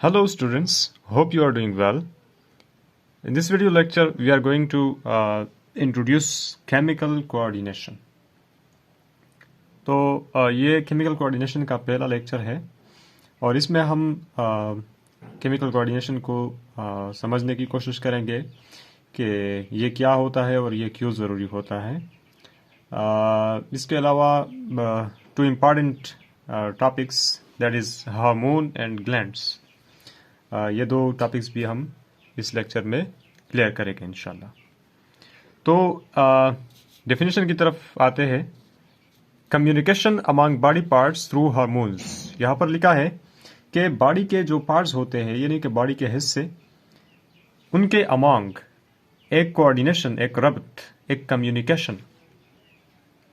Hello students, hope you are doing well. In this video lecture, we are going to introduce chemical coordination. तो ये chemical coordination का पहला lecture है और इसमें हम chemical coordination को समझने की कोशिश करेंगे कि ये क्या होता है और ये क्यों ज़रूरी होता है। इसके अलावा two important topics, that is hormone and glands. ये दो टॉपिक्स भी हम इस लेक्चर में क्लियर करेंगे इंशाल्लाह। तो डेफिनेशन की तरफ आते हैं। Communication among body parts through hormones. यहाँ पर लिखा है कि बॉडी के जो पार्ट्स होते हैं यानी कि बॉडी के हिस्से, उनके अमंग एक कोऑर्डिनेशन, एक रब्त, एक कम्युनिकेशन,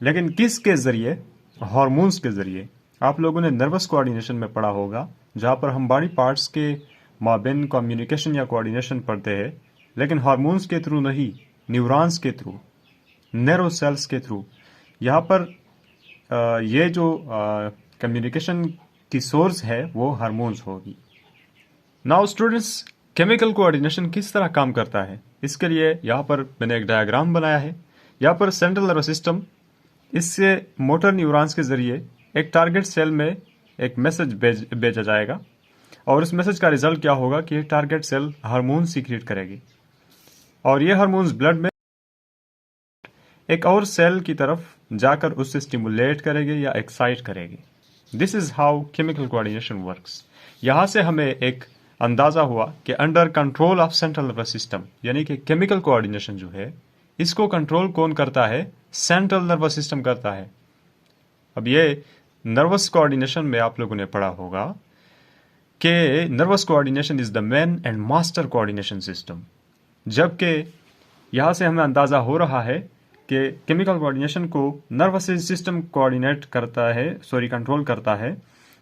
लेकिन किसके ज़रिए? हार्मोन्स के ज़रिए। आप लोगों ने नर्वस कोऑर्डिनेशन में पढ़ा होगा, जहाँ पर हम बॉडी पार्ट्स के माबेन कम्युनिकेशन या कोऑर्डिनेशन पढ़ते हैं, लेकिन हार्मोन्स के थ्रू नहीं, न्यूरॉन्स के थ्रू, नर्व सेल्स के थ्रू। यहाँ पर ये जो कम्युनिकेशन की सोर्स है वो हार्मोन्स होगी। नाउ स्टूडेंट्स, केमिकल कोऑर्डिनेशन किस तरह काम करता है, इसके लिए यहाँ पर मैंने एक डायग्राम बनाया है। यहाँ पर सेंट्रल नर्वस सिस्टम, इससे मोटर न्यूरॉन्स के जरिए एक टारगेट सेल में एक मैसेज भेजा जाएगा और उस मैसेज का रिजल्ट क्या होगा कि टारगेट सेल हार्मोन सीक्रेट करेगी और ये हार्मोन्स ब्लड में एक और सेल की तरफ जाकर उससे स्टिमुलेट करेगी या एक्साइट करेगी। This is how chemical coordination works. यहाँ से हमें एक अंदाजा हुआ कि under control of central nervous system, यानी कि केमिकल कोऑर्डिनेशन जो है इसको कंट्रोल कौन करता है? सेंट्रल नर्वस सिस्टम करता है। अब ये नर्वस कोऑर्डिनेशन में आप लोगों ने पढ़ा होगा कि nervous coordination is the main and master coordination system, जबकि यहाँ से हमें अंदाज़ा हो रहा है कि केमिकल कोऑर्डिनेशन को नर्वस सिस्टम कोऑर्डिनेट करता है, कंट्रोल करता है।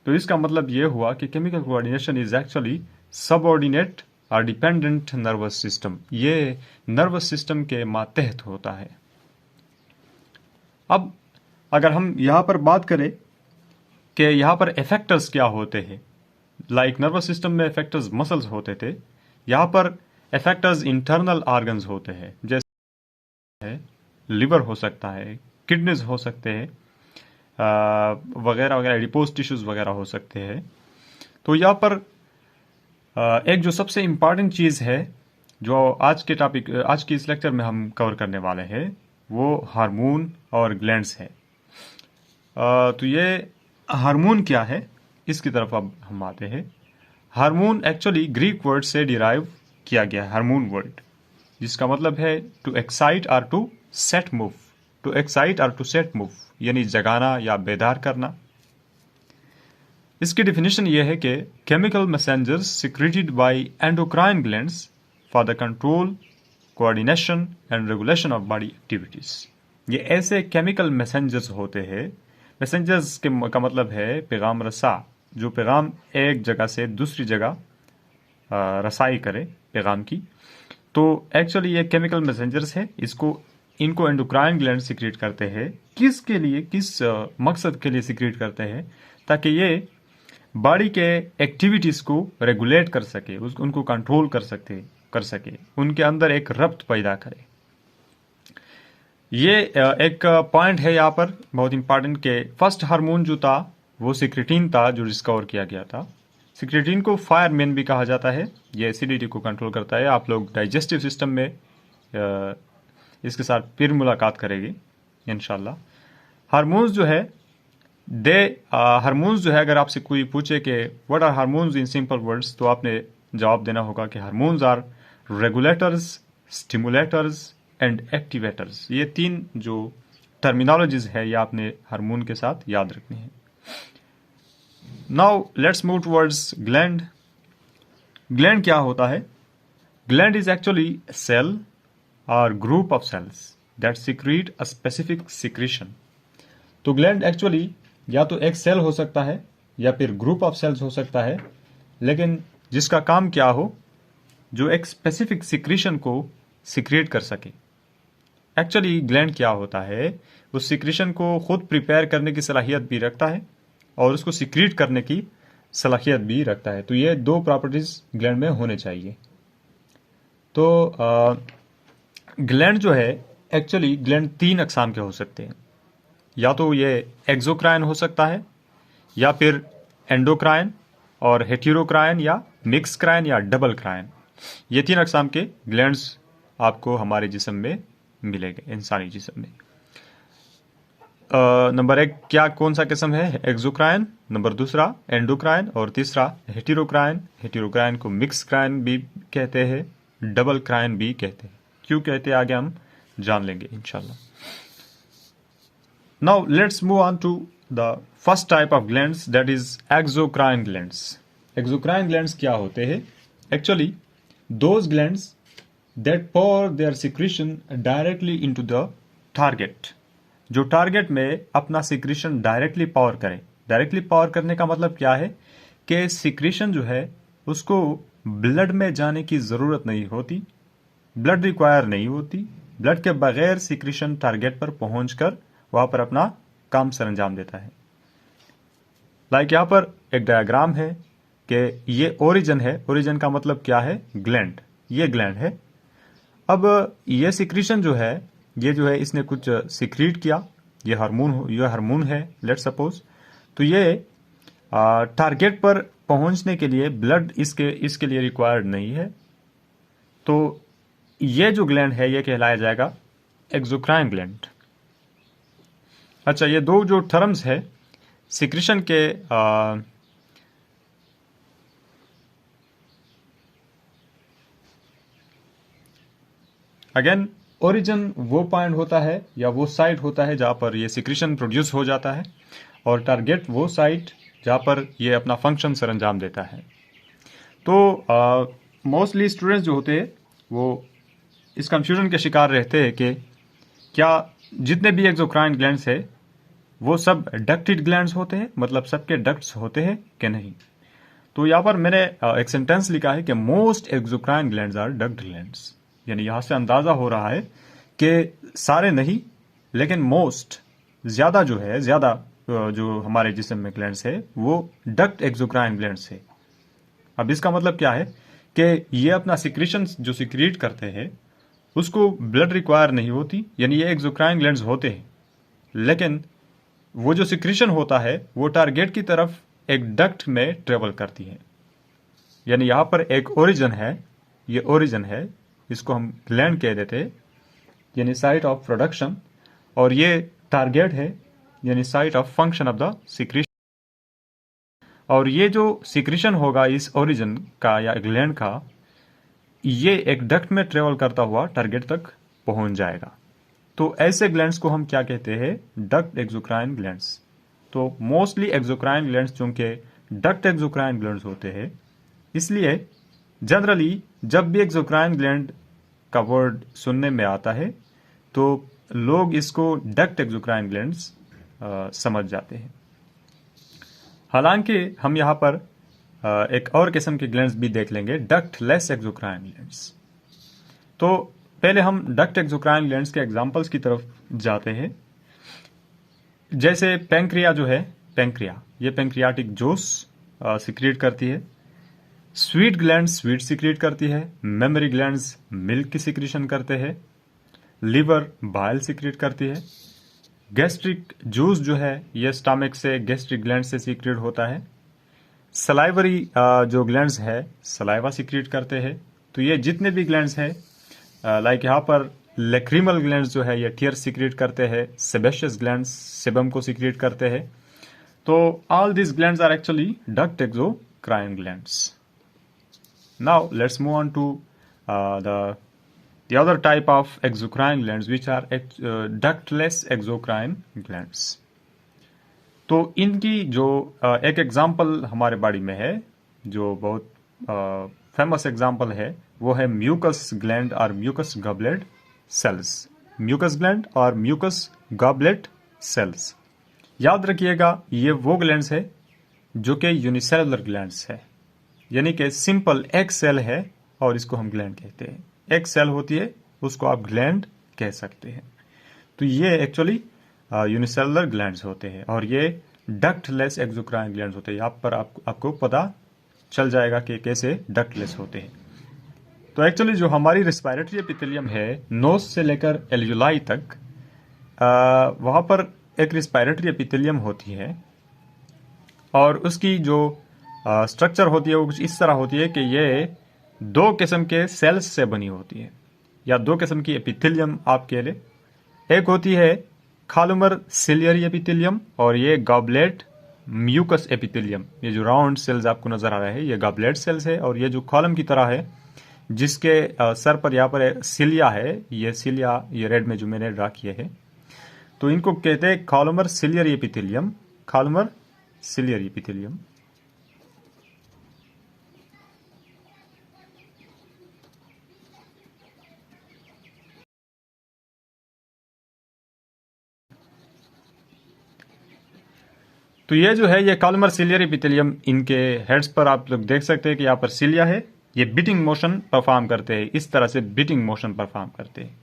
तो इसका मतलब ये हुआ कि chemical coordination is actually subordinate और डिपेंडेंट नर्वस सिस्टम। ये नर्वस सिस्टम के मातहत होता है। अब अगर हम यहाँ पर बात करें कि यहाँ पर इफेक्टर्स क्या होते हैं, लाइक नर्वस सिस्टम में इफेक्टर्स मसल्स होते थे, यहाँ पर इफेक्टर्स इंटरनल ऑर्गन्स होते हैं, जैसे लिवर हो सकता है, किडनीज हो सकते हैं, वगैरह वगैरह, एडिपोज टिश्यूज वगैरह हो सकते हैं। तो यहाँ पर एक जो सबसे इम्पॉर्टेंट चीज़ है जो आज के इस लेक्चर में हम कवर करने वाले हैं, वो हार्मोन और ग्लैंड्स है। तो ये हार्मोन क्या है, इसकी तरफ अब हम आते हैं। हार्मोन एक्चुअली ग्रीक वर्ड से डिराइव किया गया है, हार्मोन वर्ड, जिसका मतलब है टू एक्साइट और to set move. To excite और टू सेट मूव यानी जगाना या बेदार करना। इसकी डेफिनेशन यह है कि chemical messengers secreted by endocrine glands for the control, coordination and regulation of body activities. ये ऐसे केमिकल मैसेंजर्स होते हैं। मैसेंजर्स का मतलब है पैगाम रसा, जो पैगाम एक जगह से दूसरी जगह रसाई करे पैगाम की। तो एक्चुअली ये केमिकल मैसेंजर्स है, इनको एंडोक्राइन ग्लैंड सिक्रेट करते हैं। किसके लिए, किस मकसद के लिए सिक्रेट करते हैं? ताकि ये बॉडी के एक्टिविटीज़ को रेगुलेट कर सके, उनको कंट्रोल कर सके, उनके अंदर एक रब्त पैदा करे। ये एक पॉइंट है यहाँ पर बहुत इंपॉर्टेंट के फर्स्ट हार्मोन जो था वो सिक्रेटिन था, जो डिस्कवर किया गया था। सिक्रेटिन को फायरमैन भी कहा जाता है। ये एसिडिटी को कंट्रोल करता है। आप लोग डाइजेस्टिव सिस्टम में इसके साथ फिर मुलाकात करेंगे इंशाल्लाह। हार्मोन्स जो है हार्मोन्स जो है, अगर आपसे कोई पूछे कि what are hormones in simple words, तो आपने जवाब देना होगा कि hormones are regulators, stimulators and activators. ये तीन जो टर्मिनोलॉजीज है ये आपने हार्मोन के साथ याद रखनी है। Now let's move towards gland. Gland क्या होता है? ग्लैंड इज एक्चुअली सेल और group of cells that secrete a specific secretion. तो ग्लैंड एक्चुअली या तो एक सेल हो सकता है या फिर ग्रुप ऑफ सेल्स हो सकता है, लेकिन जिसका काम क्या हो, जो एक स्पेसिफिक सिक्रीशन को सिक्रेट कर सके। एक्चुअली ग्लैंड क्या होता है, उस सिक्रीशन को खुद प्रिपेयर करने की सलाहियत भी रखता है और उसको सिक्रीट करने की सलाहियत भी रखता है। तो ये दो प्रॉपर्टीज ग्लैंड में होने चाहिए। तो ग्लैंड जो है, एक्चुअली ग्लैंड तीन अकसाम के हो सकते हैं। या तो ये एक्सोक्राइन हो सकता है, या फिर एंडोक्राइन और हेटेरोक्राइन, या मिक्स क्राइन, या डबल क्राइन। ये तीन अकसाम के ग्लैंड्स आपको हमारे जिस्म में मिलेंगे, इंसानी जिस्म में। नंबर एक क्या कौन सा किस्म है? एक्सोक्राइन, नंबर दूसरा एंडोक्राइन, और तीसरा हेटेरोक्राइन। हेटेरोक्राइन को मिक्स क्राइन भी कहते हैं, डबल क्राइन भी कहते हैं। क्यों कहते हैं आगे हम जान लेंगे इंशाल्लाह। Now let's move on to the first type of glands, that is exocrine glands. Exocrine glands क्या होते हैं? Actually those glands that pour their secretion directly into the target। जो टारगेट में अपना सिक्रीशन डायरेक्टली पावर करे। Directly pour करने का मतलब क्या है कि सिक्रीशन जो है उसको ब्लड में जाने की जरूरत नहीं होती, ब्लड रिक्वायर नहीं होती। ब्लड के बगैर सिक्रीशन टारगेट पर पहुंचकर वहां पर अपना काम सरंजाम देता है। लाइक यहां पर एक डायग्राम है कि ये ओरिजिन है। ओरिजिन का मतलब क्या है? ग्लैंड। ये ग्लैंड है। अब ये सिक्रीशन जो है, ये जो है इसने कुछ सिक्रीट किया। ये हार्मोन है लेट्स सपोज। तो ये टारगेट पर पहुंचने के लिए ब्लड इसके लिए रिक्वायर्ड नहीं है। तो ये जो ग्लैंड है ये कहलाया जाएगा एक्सोक्राइन ग्लैंड। अच्छा, ये दो जो टर्म्स है सिक्रीशन के अगेन ओरिजिन वो पॉइंट होता है या वो साइट होता है जहां पर ये सिक्रीशन प्रोड्यूस हो जाता है, और टारगेट वो साइट जहां पर ये अपना फंक्शन सरंजाम देता है। तो मोस्टली स्टूडेंट्स जो होते हैं वो इस कंफ्यूजन के शिकार रहते हैं कि क्या जितने भी एक्सोक्राइन ग्लैंड्स है वो सब डक्टेड ग्लैंड्स होते हैं, मतलब सबके डक्ट्स होते हैं कि नहीं। तो यहाँ पर मैंने एक सेंटेंस लिखा है कि most exocrine glands are duct glands. यानी यहां से अंदाजा हो रहा है कि सारे नहीं, लेकिन मोस्ट, ज्यादा जो है, ज्यादा जो हमारे जिस्म में ग्लैंड्स है वो डक्ट एक्सोक्राइन ग्लैंड्स है। अब इसका मतलब क्या है कि ये अपना सिक्रीशन जो सिक्रीट करते हैं उसको ब्लड रिक्वायर नहीं होती, यानी ये एक्सोक्राइन ग्लैंड्स होते हैं, लेकिन वो जो सिक्रीशन होता है वो टारगेट की तरफ एक डक्ट में ट्रेवल करती है। यानी यहां पर एक ओरिजिन है, ये ओरिजिन है, इसको हम ग्लैंड कह देते हैं, यानी साइट ऑफ प्रोडक्शन, और ये टारगेट है यानी site of function of the secretion. और ये जो सिक्रीशन होगा इस ओरिजिन का या ग्लैंड का, ये एक डक्ट में ट्रेवल करता हुआ टारगेट तक पहुंच जाएगा। तो ऐसे ग्लैंड्स को हम क्या कहते हैं? Duct exocrine glands. तो मोस्टली एक्सोक्राइन ग्लैंड्स चूंकि डक्ट एक्सोक्राइन ग्लैंड्स होते हैं, इसलिए जनरली जब भी एक्सोक्राइन ग्लैंड का वर्ड सुनने में आता है तो लोग इसको डक्ट एक्सोक्राइन ग्लैंड्स समझ जाते हैं। हालांकि हम यहाँ पर एक और किस्म के ग्लैंड्स भी देख लेंगे, डक्टलेस एक्सोक्राइन ग्लैंड्स। तो पहले हम डक्ट एक्सोक्राइन ग्लैंड्स के एग्जांपल्स की तरफ जाते हैं। जैसे पैंक्रिया जो है, पैंक्रिया ये पैंक्रियाटिक जूस सिक्रीट करती है। स्वीट ग्लैंड्स स्वीट सिक्रीट करती है। मेमोरी ग्लैंड्स मिल्क की सिक्रीशन करते हैं। लिवर बाइल सिक्रीट करती है। गैस्ट्रिक जूस जो है ये स्टमक से, गैस्ट्रिक ग्लैंड से सिक्रीट होता है। सलाइवरी जो ग्लैंड्स है सलाइवा सिक्रीट करते हैं। तो ये जितने भी ग्लैंड्स हैं, लाइक यहाँ पर लेक्रिमल ग्लैंड्स जो है ये टीयर सिक्रीट करते हैं। सेबेशियस ग्लैंड्स सेबम को सिक्रीट करते हैं। तो all this glands are actually duct exocrine glands. Now let's move on to the other type of exocrine glands, which are ductless exocrine glands. तो इनकी जो एक एग्जाम्पल हमारे बॉडी में है, जो बहुत फेमस एग्जाम्पल है, वो है म्यूकस ग्लैंड और mucus goblet cells. Mucus gland और म्यूकस गॉबलेट सेल्स, याद रखिएगा ये वो ग्लैंड्स है जो कि यूनिसेलुलर ग्लैंड्स है, यानी कि सिंपल एक सेल है और इसको हम ग्लैंड कहते हैं। एक सेल होती है उसको आप ग्लैंड कह सकते हैं। तो ये एक्चुअली यूनिसेलुलर ग्लैंड्स होते हैं और ये डक्टलेस एक्सोक्राइन ग्लैंड्स होते हैं। यहाँ पर आपको पता चल जाएगा कि कैसे डक्टलेस होते हैं। तो एक्चुअली जो हमारी रेस्पिरेटरी एपिथेलियम है, नोज से लेकर एल्यूलाई तक, वहाँ पर एक रेस्पिरेटरी एपिथेलियम होती है और उसकी जो स्ट्रक्चर होती है वो कुछ इस तरह होती है कि ये 2 किस्म के सेल्स से बनी होती है, या 2 किस्म की एपिथेलियम आप कह ले। एक होती है कॉलमर सिलियरी एपिथेलियम और ये गॉबलेट म्यूकस एपिथेलियम। ये जो राउंड सेल्स आपको नजर आ रहा है ये गॉबलेट सेल्स है, और ये जो कॉलम की तरह है जिसके सर पर यहाँ पर सिलिया है, ये सिलिया ये रेड में जो मैंने ड्रा किए है, तो इनको कहते हैं columnar ciliary epithelium, columnar ciliary epithelium. तो ये जो है ये कॉलमर सिलियरी एपिथेलियम, इनके हेड्स पर आप लोग देख सकते हैं कि यहाँ पर सिलिया है। ये बीटिंग मोशन परफॉर्म करते हैं, इस तरह से बीटिंग मोशन परफॉर्म करते हैं।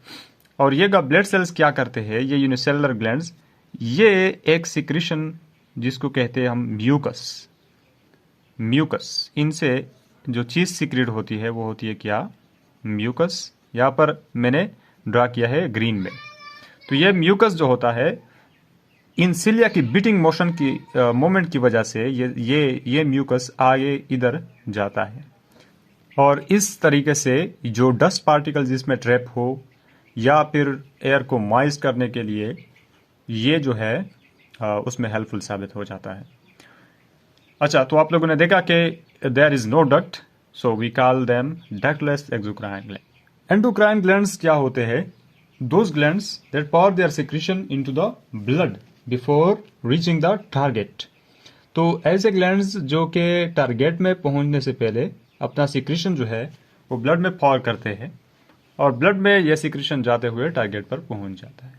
और ये ब्लड सेल्स क्या करते हैं, ये यूनिसेलुलर ग्लैंड्स, ये एक सिक्रीशन जिसको कहते हैं हम म्यूकस, म्यूकस, इनसे जो चीज सिक्रेट होती है वो होती है क्या, म्यूकस। यहाँ पर मैंने ड्रा किया है ग्रीन में। तो ये म्यूकस जो होता है, इन सिलिया की बीटिंग मोशन की मोमेंट की वजह से ये म्यूकस आगे इधर जाता है, और इस तरीके से जो डस्ट पार्टिकल जिसमें ट्रैप हो या फिर एयर को मॉइस्ट करने के लिए ये जो है उसमें हेल्पफुल साबित हो जाता है। अच्छा, तो आप लोगों ने देखा कि there is no duct, so we call them ductless exocrine gland. Endocrine glands क्या होते हैं, those glands that pour their secretion into the blood before reaching the target। तो ऐसे ग्लैंड्स जो कि टारगेट में पहुंचने से पहले अपना सिक्रीशन जो है वो ब्लड में पॉर करते हैं, और ब्लड में यह सिक्रीशन जाते हुए टारगेट पर पहुंच जाता है।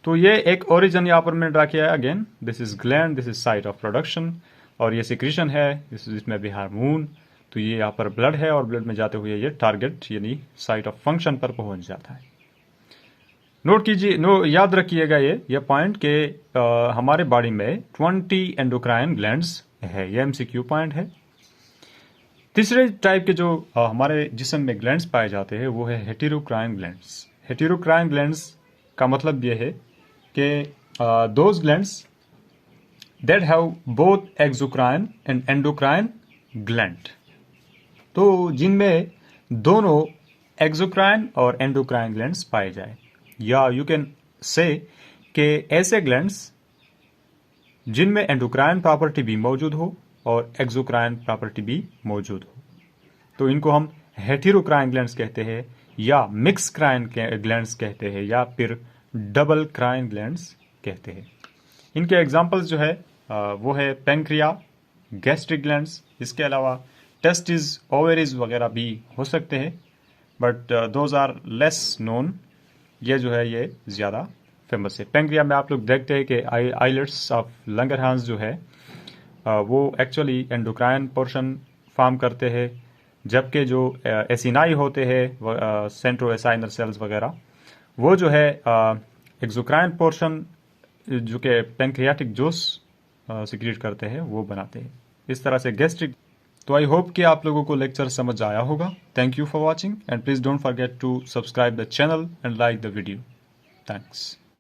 तो ये एक ओरिजिन यहाँ पर मैंने ड्रा किया है। Again this is gland, this is site of production, और ये सिक्रीशन है, इसमें भी हार्मोन। तो ये यहाँ पर ब्लड है और ब्लड में जाते हुए ये टारगेट यानी साइट ऑफ फंक्शन पर पहुंच जाता है। नोट कीजिए, याद रखिएगा ये पॉइंट के हमारे बॉडी में 20 एंडोक्राइन ग्लैंड्स है। ये एमसीक्यू पॉइंट है। तीसरे टाइप के जो हमारे जिस्म में ग्लैंड्स पाए जाते हैं वो है हेटेरोक्राइन ग्लैंड्स। हेटेरोक्राइन ग्लैंड्स का मतलब ये है कि those glands that have both exocrine and endocrine gland, तो जिनमें दोनों एक्सोक्राइन और एंडोक्राइन ग्लैंड्स पाए जाए, या यू कैन से कि ऐसे ग्लैंड्स जिनमें एंडोक्राइन प्रॉपर्टी भी मौजूद हो और एक्सोक्राइन प्रॉपर्टी भी मौजूद हो, तो इनको हम हेटेरोक्राइन ग्लैंड्स कहते हैं, या मिक्स क्राइन ग्लैंड्स कहते हैं, या फिर डबल क्राइन ग्लैंड्स कहते हैं। इनके एग्जांपल्स जो है वो है पैंक्रिया, गैस्ट्रिक ग्लैंड्स, इसके अलावा टेस्टिस, ओवरीज वगैरह भी हो सकते हैं, but those are less known. ये जो है ये ज़्यादा फेमस है। पैंक्रिया में आप लोग देखते हैं कि आइलेट्स ऑफ लंगरहांस जो है वो एक्चुअली एंडोक्राइन पोर्शन फॉर्म करते हैं, जबकि जो एसिनाई होते हैं सेंट्रो एसाइनल सेल्स वगैरह वो जो है एक्सोक्राइन पोर्शन जो कि पैंक्रियाटिक जूस सिक्रीट करते हैं वो बनाते हैं। इस तरह से गैस्ट्रिक। तो आई होप कि आप लोगों को लेक्चर समझ आया होगा। Thank you for watching and please don't forget to subscribe the channel and like the video. Thanks.